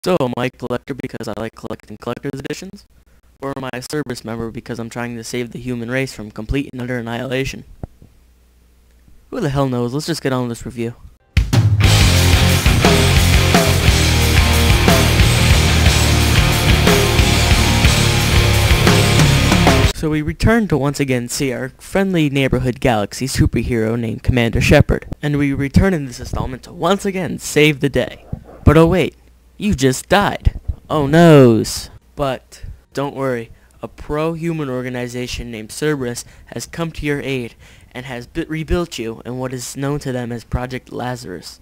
So, am I a collector because I like collecting collector's editions? Or am I a Cerberus member because I'm trying to save the human race from complete and utter annihilation? Who the hell knows? Let's just get on with this review. So we return to once again see our friendly neighborhood galaxy superhero named Commander Shepard. And we return in this installment to once again save the day. But oh wait, you just died. Oh noes. But don't worry, a pro-human organization named Cerberus has come to your aid and has rebuilt you in what is known to them as Project Lazarus.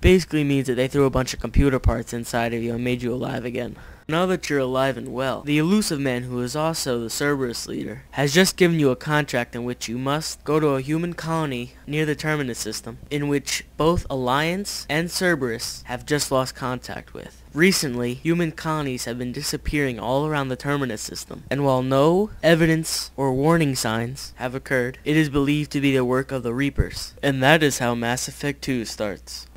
Basically means that they threw a bunch of computer parts inside of you and made you alive again. Now that you're alive and well, the elusive man who is also the Cerberus leader has just given you a contract in which you must go to a human colony near the Terminus system, in which both Alliance and Cerberus have just lost contact with. Recently, human colonies have been disappearing all around the Terminus system, and while no evidence or warning signs have occurred, it is believed to be the work of the Reapers. And that is how Mass Effect 2 starts.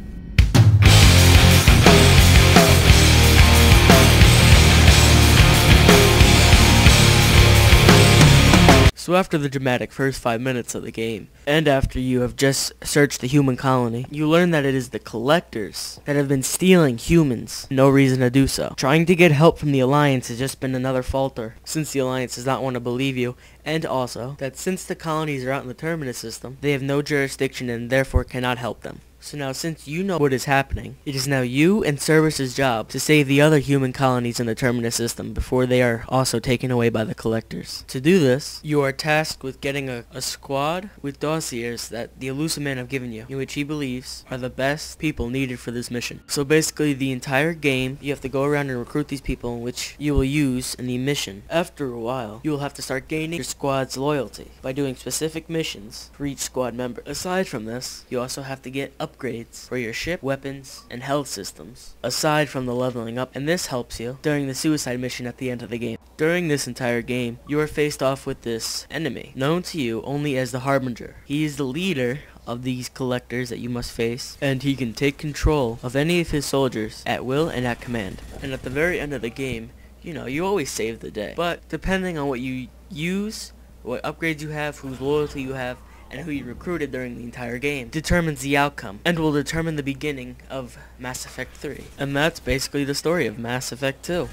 So after the dramatic first 5 minutes of the game, and after you have just searched the human colony, you learn that it is the collectors that have been stealing humans. No reason to do so. Trying to get help from the Alliance has just been another falter, since the Alliance does not want to believe you, and also that since the colonies are out in the Terminus system, they have no jurisdiction and therefore cannot help them. So now since you know what is happening, it is now you and Cerberus' job to save the other human colonies in the Terminus system before they are also taken away by the collectors. To do this, you are tasked with getting a squad with dossiers that the elusive man have given you, in which he believes are the best people needed for this mission. So basically the entire game, you have to go around and recruit these people in which you will use in the mission. After a while, you will have to start gaining your squad's loyalty by doing specific missions for each squad member. Aside from this, you also have to get upgrades for your ship, weapons, and health systems, aside from the leveling up, and this helps you during the suicide mission at the end of the game. During this entire game, you are faced off with this enemy, known to you only as the Harbinger. He is the leader of these collectors that you must face, and he can take control of any of his soldiers at will and at command. And at the very end of the game, you know, you always save the day. But depending on what you use, what upgrades you have, whose loyalty you have, and who you recruited during the entire game determines the outcome, and will determine the beginning of Mass Effect 3. And that's basically the story of Mass Effect 2.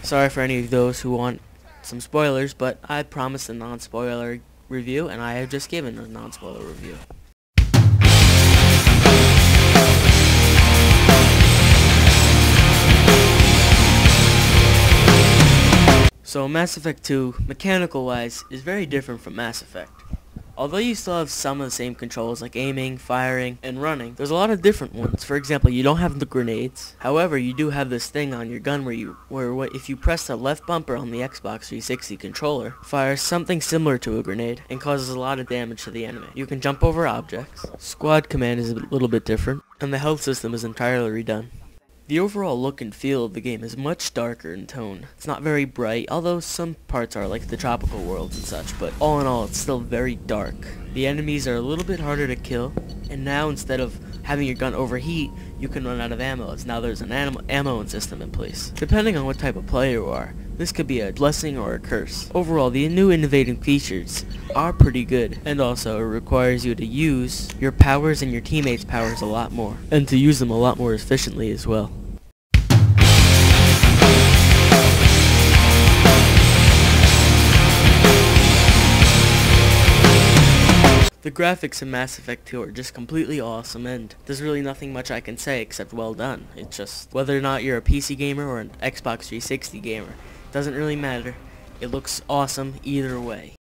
Sorry for any of those who want some spoilers, but I promised a non-spoiler review, and I have just given a non-spoiler review. So Mass Effect 2, mechanical wise, is very different from Mass Effect. Although you still have some of the same controls like aiming, firing, and running, there's a lot of different ones. For example, you don't have the grenades. However, you do have this thing on your gun where if you press the left bumper on the Xbox 360 controller, fires something similar to a grenade and causes a lot of damage to the enemy. You can jump over objects. Squad command is a little bit different, and the health system is entirely redone. The overall look and feel of the game is much darker in tone. It's not very bright, although some parts are, like the tropical worlds and such, but all in all, it's still very dark. The enemies are a little bit harder to kill, and now instead of having your gun overheat, you can run out of ammo, as now there's an ammo system in place. Depending on what type of player you are, this could be a blessing or a curse. Overall, the new innovative features are pretty good, and also it requires you to use your powers and your teammates' powers a lot more, and to use them a lot more efficiently as well. The graphics in Mass Effect 2 are just completely awesome, and there's really nothing much I can say except well done. It's just, whether or not you're a PC gamer or an Xbox 360 gamer, doesn't really matter. It looks awesome either way.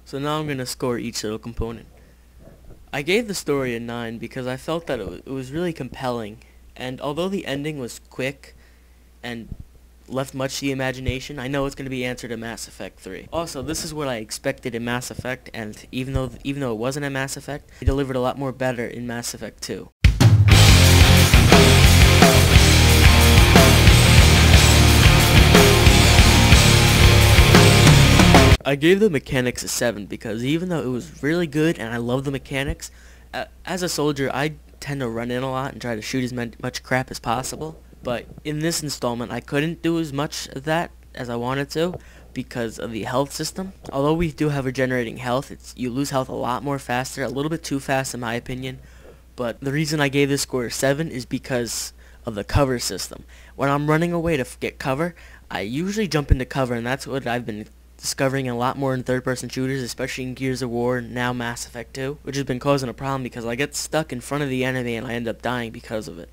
So now I'm going to score each little component. I gave the story a 9 because I felt that it was really compelling, and although the ending was quick and left much to the imagination, I know it's going to be answered in Mass Effect 3. Also, this is what I expected in Mass Effect, and even though it wasn't a Mass Effect, it delivered a lot more better in Mass Effect 2. I gave the mechanics a 7 because even though it was really good and I love the mechanics, as a soldier I tend to run in a lot and try to shoot as much crap as possible. But in this installment I couldn't do as much of that as I wanted to because of the health system. Although we do have regenerating health, you lose health a lot more faster, a little bit too fast in my opinion. But the reason I gave this score a 7 is because of the cover system. When I'm running away to get cover, I usually jump into cover, and that's what I've been discovering a lot more in third-person shooters, especially in Gears of War, now Mass Effect 2, which has been causing a problem because I get stuck in front of the enemy and I end up dying because of it.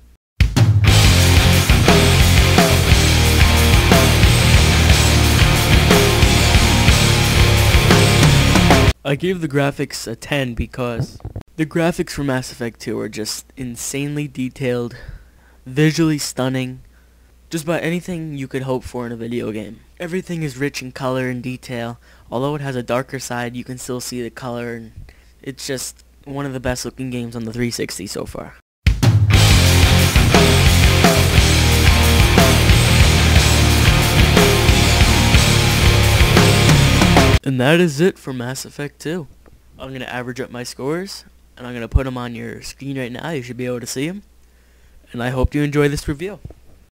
I gave the graphics a 10 because the graphics for Mass Effect 2 are just insanely detailed, visually stunning, just about anything you could hope for in a video game. Everything is rich in color and detail. Although it has a darker side, you can still see the color, and it's just one of the best looking games on the 360 so far. And that is it for Mass Effect 2. I'm going to average up my scores, and I'm going to put them on your screen right now. You should be able to see them. And I hope you enjoy this review.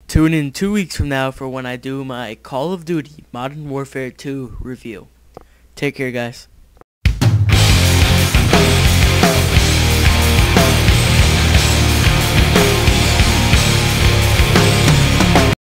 Tune in 2 weeks from now for when I do my Call of Duty Modern Warfare 2 review. Take care, guys.